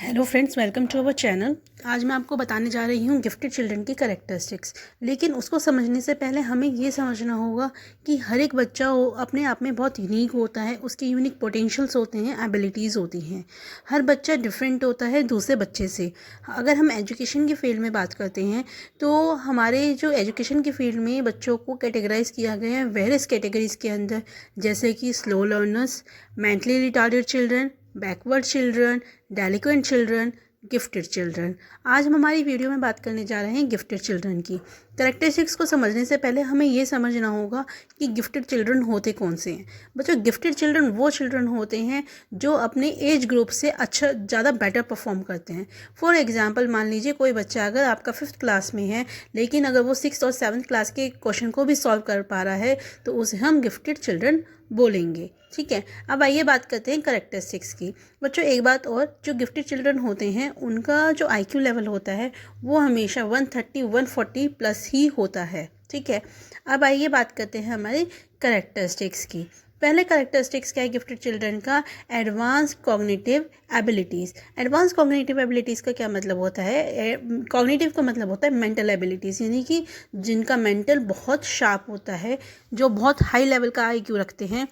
Hello friends, welcome to our channel. आज मैं आपको बताने जा रही हूँ गिफ्टेड चिल्ड्रन की कैरेक्टरिस्टिक्स। लेकिन उसको समझने से पहले हमें ये समझना होगा कि हर एक बच्चा अपने आप में बहुत यूनिक होता है। उसके यूनिक पोटेंशियल्स होते हैं, एबिलिटीज़ होती हैं। हर बच्चा डिफरेंट होता है दूसरे बच्चे से। अगर हम एजुकेशन की फील्ड में बात करते हैं तो हमारे जो एजुकेशन की फील्ड में बच्चों को कैटेगराइज किया गया है वेरियस कैटेगरीज के अंदर, जैसे कि slow learners, mentally retarded children, backward children, delinquent children, gifted children. आज हम हमारी वीडियो में बात करने जा रहे हैं गिफ्टेड चिल्ड्रन की। कैरेक्टरिस्टिक्स को समझने से पहले हमें ये समझना होगा कि गिफ्टेड चिल्ड्रन होते कौन से हैं। बच्चों, गिफ्टेड चिल्ड्रन वो चिल्ड्रन होते हैं जो अपने एज ग्रुप से अच्छा ज़्यादा बेटर परफॉर्म करते हैं। फॉर एग्जांपल, मान लीजिए कोई बच्चा अगर आपका 5th क्लास में है, लेकिन अगर वो 6th और 7th क्लास के क्वेश्चन को भी सॉल्व कर पा रहा है तो उसे हम गिफ्टेड चिल्ड्रन बोलेंगे। ठीक है, अब आइए बात करते हैं कैरेक्टरिस्टिक्स की। बच्चों, एक बात और, जो गिफ्टेड चिल्ड्रन होते हैं उनका जो IQ लेवल होता है वो हमेशा 130 140 प्लस ही होता है। ठीक है, अब आइए बात करते हैं हमारे कैरेक्टरिस्टिक्स की। पहले कैरेक्टरिस्टिक्स क्या है गिफ्टेड चिल्ड्रन का? Advance cognitive abilities. Advance cognitive abilities का क्या मतलब होता है? कॉग्निटिव का मतलब होता है मेंटल एबिलिटीज़, यानी कि जिनका मेंटल बहुत शार्प होता है, जो बहुत हाई लेवल का IQ रखते हैं।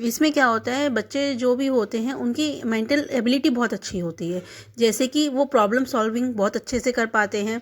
इसमें क्या होता है, बच्चे जो भी होते हैं उनकी मेंटल एबिलिटी बहुत अच्छी होती है। जैसे कि वो प्रॉब्लम सॉल्विंग बहुत अच्छे से कर पाते हैं,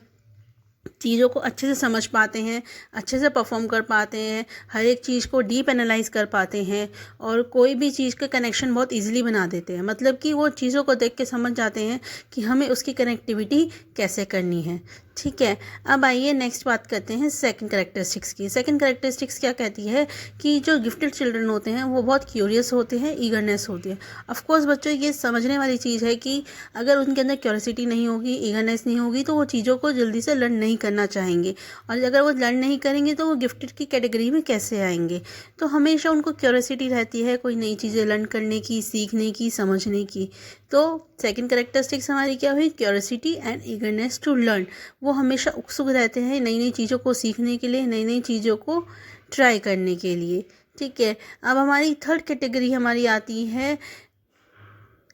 चीज़ों को अच्छे से समझ पाते हैं, अच्छे से परफॉर्म कर पाते हैं, हर एक चीज़ को डीप एनालाइज कर पाते हैं और कोई भी चीज़ का कनेक्शन बहुत इजीली बना देते हैं। मतलब कि वो चीज़ों को देख के समझ जाते हैं कि हमें उसकी कनेक्टिविटी कैसे करनी है। ठीक है, अब आइए नेक्स्ट बात करते हैं सेकंड कैरेक्टरिस्टिक्स की। सेकंड कैरेक्टरिस्टिक्स क्या कहती है कि जो गिफ्टेड चिल्ड्रन होते हैं वो बहुत क्यूरियस होते हैं, ईगरनेस होती है। ऑफ कोर्स बच्चों, ये समझने वाली चीज़ है कि अगर उनके अंदर क्यूरियोसिटी नहीं होगी, ईगरनेस नहीं होगी, तो वो चीज़ों को जल्दी से लर्न नहीं करना चाहेंगे। और अगर वो लर्न नहीं करेंगे तो वो गिफ्टेड की कैटेगरी में कैसे आएंगे? तो हमेशा उनको क्यूरियोसिटी रहती है कोई नई चीज़ें लर्न करने की, सीखने की, समझने की। तो सेकंड कैरेक्टरिस्टिक्स हमारी क्या हुई? Curiosity and eagerness to learn. वो हमेशा उत्सुक रहते हैं नई नई चीज़ों को सीखने के लिए, नई नई चीज़ों को ट्राई करने के लिए। ठीक है, अब हमारी थर्ड कैटेगरी हमारी आती है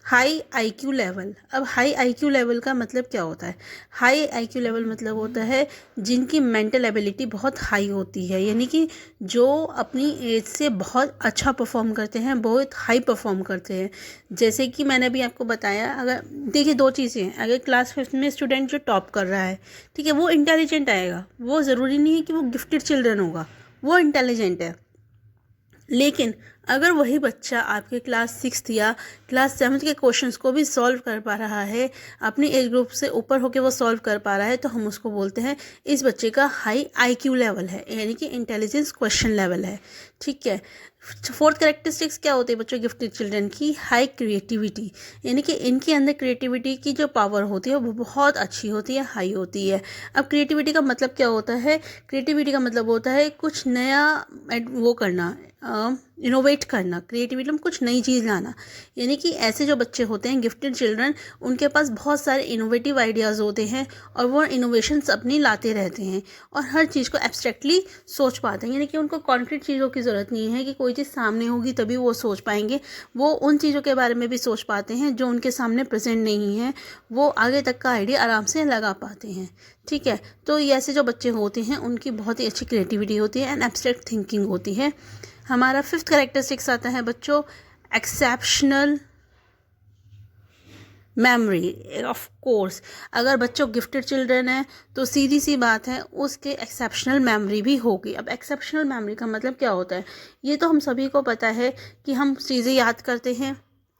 हाई IQ लेवल। अब हाई IQ लेवल का मतलब क्या होता है? हाई IQ लेवल मतलब होता है जिनकी मेंटल एबिलिटी बहुत हाई होती है, यानी कि जो अपनी एज से बहुत अच्छा परफॉर्म करते हैं, बहुत हाई परफॉर्म करते हैं। जैसे कि मैंने अभी आपको बताया, अगर देखिए दो चीज़ें हैं, अगर क्लास 5th में स्टूडेंट जो टॉप कर रहा है, ठीक है, वो इंटेलिजेंट आएगा, वो ज़रूरी नहीं है कि वो गिफ्टेड चिल्ड्रन होगा, वो इंटेलिजेंट है। लेकिन अगर वही बच्चा आपके क्लास 6th या क्लास 7th के क्वेश्चंस को भी सॉल्व कर पा रहा है, अपनी एज ग्रुप से ऊपर होकर वो सॉल्व कर पा रहा है, तो हम उसको बोलते हैं इस बच्चे का हाई IQ लेवल है, यानी कि इंटेलिजेंस क्वेश्चन लेवल है। ठीक है, फोर्थ कैरेक्टरिस्टिक्स क्या होती है बच्चों गिफ्टेड चिल्ड्रन की? हाई क्रिएटिविटी, यानी कि इनके अंदर क्रिएटिविटी की जो पावर होती है वो बहुत अच्छी होती है, हाई होती है। अब क्रिएटिविटी का मतलब क्या होता है? क्रिएटिविटी का मतलब होता है कुछ नया वो करना, इनोवेट करना। क्रिएटिविटी में कुछ नई चीज़ लाना, यानी कि ऐसे जो बच्चे होते हैं गिफ्टेड चिल्ड्रन, उनके पास बहुत सारे इनोवेटिव आइडियाज़ होते हैं और वो इनोवेशंस अपनी लाते रहते हैं और हर चीज़ को एब्स्ट्रैक्टली सोच पाते हैं। यानी कि उनको कॉन्क्रीट चीज़ों की ज़रूरत नहीं है कि कोई चीज़ सामने होगी तभी वो सोच पाएंगे। वो उन चीज़ों के बारे में भी सोच पाते हैं जो उनके सामने प्रेजेंट नहीं है, वो आगे तक का आइडिया आराम से लगा पाते हैं। ठीक है, तो ये ऐसे जो बच्चे होते हैं उनकी बहुत ही अच्छी क्रिएटिविटी होती है एंड एब्स्ट्रैक्ट थिंकिंग होती है। हमारा फिफ्थ कैरेक्टरिस्टिक्स आता है बच्चों एक्सेप्शनल मेमोरी। ऑफ कोर्स, अगर बच्चों गिफ्टेड चिल्ड्रन है तो सीधी सी बात है उसके एक्सेप्शनल मेमोरी भी होगी। अब एक्सेप्शनल मेमोरी का मतलब क्या होता है? ये तो हम सभी को पता है कि हम चीज़ें याद करते हैं,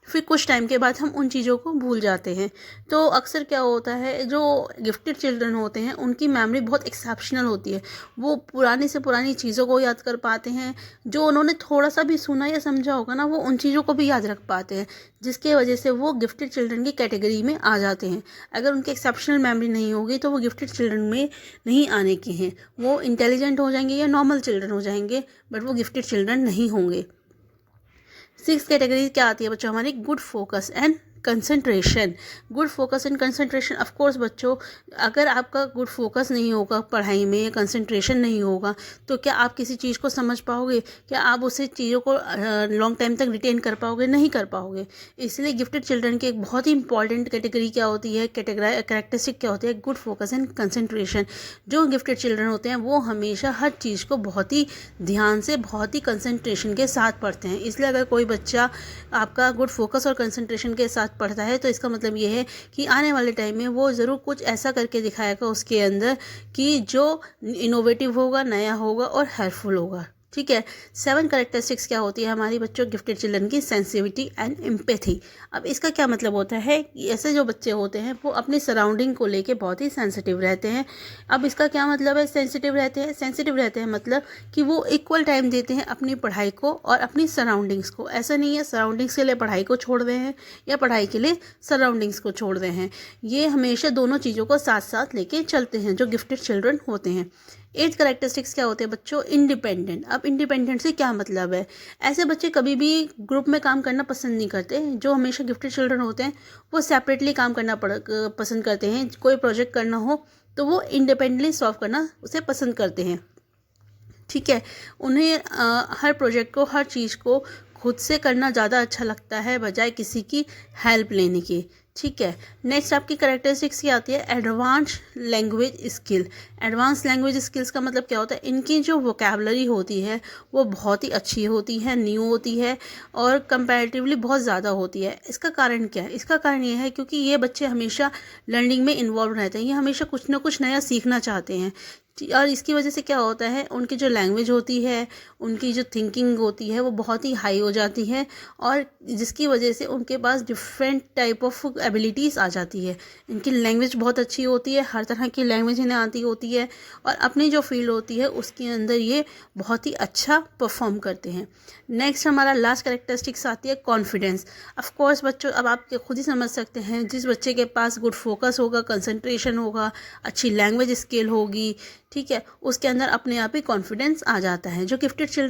फिर कुछ टाइम के बाद हम उन चीज़ों को भूल जाते हैं। तो अक्सर क्या होता है, जो गिफ्टेड चिल्ड्रन होते हैं उनकी मेमोरी बहुत एक्सेप्शनल होती है। वो पुरानी से पुरानी चीज़ों को याद कर पाते हैं, जो उन्होंने थोड़ा सा भी सुना या समझा होगा ना, वो उन चीज़ों को भी याद रख पाते हैं, जिसके वजह से वो गिफ्टेड चिल्ड्रन की कैटेगरी में आ जाते हैं। अगर उनकी एक्सेप्शनल मेमोरी नहीं होगी तो वो गिफ्टेड चिल्ड्रन में नहीं आने के हैं। वो इंटेलिजेंट हो जाएंगे या नॉर्मल चिल्ड्रन हो जाएंगे, बट वो गिफ्टेड चिल्ड्रन नहीं होंगे। 6th कैटेगरी क्या आती है बच्चों हमारी? Good focus and concentration, good focus and concentration. Of course बच्चों, अगर आपका गुड फोकस नहीं होगा पढ़ाई में या कंसंट्रेशन नहीं होगा तो क्या आप किसी चीज़ को समझ पाओगे? क्या आप उसे चीज़ों को लॉन्ग टाइम तक रिटेन कर पाओगे? नहीं कर पाओगे। इसलिए गिफ्टेड चिल्ड्रन की एक बहुत ही इंपॉर्टेंट कैटेगरी क्या होती है, कैरेक्टरिस्टिक क्या होती है? Good focus and concentration. जो गिफ्टेड चिल्ड्रन होते हैं वो हमेशा हर चीज़ को बहुत ही ध्यान से, बहुत ही कंसंट्रेशन के साथ पढ़ते हैं। इसलिए अगर कोई बच्चा आपका गुड फोकस और कंसंट्रेशन के साथ पढ़ता है तो इसका मतलब ये है कि आने वाले टाइम में वो ज़रूर कुछ ऐसा करके दिखाएगा उसके अंदर कि जो इनोवेटिव होगा, नया होगा और हेल्पफुल होगा। ठीक है। 7 कैरेक्टरिस्टिक्स क्या होती है हमारी बच्चों गिफ्टेड चिल्ड्रन की? Sensitivity and empathy. अब इसका क्या मतलब होता है कि ऐसे जो बच्चे होते हैं वो अपनी सराउंडिंग को लेके बहुत ही सेंसिटिव रहते हैं। अब इसका क्या मतलब है सेंसिटिव रहते हैं? सेंसिटिव रहते हैं मतलब कि वो इक्वल टाइम देते हैं अपनी पढ़ाई को और अपनी सराउंडिंग्स को। ऐसा नहीं है सराउंडिंग्स के लिए पढ़ाई को छोड़ रहे हैं या पढ़ाई के लिए सराउंडिंग्स को छोड़ रहे हैं। ये हमेशा दोनों चीज़ों को साथ साथ लेके चलते हैं जो गिफ्टेड चिल्ड्रन होते हैं। 8 कैरेक्टरिस्टिक्स क्या होते हैं बच्चों? इंडिपेंडेंट। अब इंडिपेंडेंट से क्या मतलब है? ऐसे बच्चे कभी भी ग्रुप में काम करना पसंद नहीं करते। जो हमेशा गिफ्टेड चिल्ड्रन होते हैं वो सेपरेटली काम करना पसंद करते हैं। कोई प्रोजेक्ट करना हो तो वो इंडिपेंडेंटली सॉल्व करना उसे पसंद करते हैं। ठीक है। उन्हें हर प्रोजेक्ट को, हर चीज़ को खुद से करना ज़्यादा अच्छा लगता है बजाय किसी की हेल्प लेने की। ठीक है। नेक्स्ट आपकी कैरेक्टरिस्टिक्स की आती है advance language skill. Advance language skills का मतलब क्या होता है? इनकी जो वोकैबुलरी होती है वो बहुत ही अच्छी होती है, न्यू होती है और कंपैरेटिवली बहुत ज़्यादा होती है। इसका कारण क्या है? इसका कारण ये है क्योंकि ये बच्चे हमेशा लर्निंग में इन्वॉल्व रहते हैं। ये हमेशा कुछ ना कुछ नया सीखना चाहते हैं और इसकी वजह से क्या होता है, उनकी जो लैंग्वेज होती है, उनकी जो थिंकिंग होती है वो बहुत ही हाई हो जाती है और जिसकी वजह से उनके पास डिफरेंट टाइप ऑफ एबिलिटीज़ आ जाती है। इनकी लैंग्वेज बहुत अच्छी होती है, हर तरह की लैंग्वेज इन्हें आती होती है और अपनी जो फील्ड होती है उसके अंदर ये बहुत ही अच्छा परफॉर्म करते हैं। नेक्स्ट हमारा लास्ट कैरेक्टरिस्टिक्स आती है कॉन्फिडेंस। ऑफ कोर्स बच्चों, अब आप खुद ही समझ सकते हैं, जिस बच्चे के पास गुड फोकस होगा, कंसंट्रेशन होगा, अच्छी लैंग्वेज स्किल होगी, ठीक है, उसके अंदर अपने आप ही कॉन्फिडेंस आ जाता है। जो गिफ्टेड चिल्ड्रन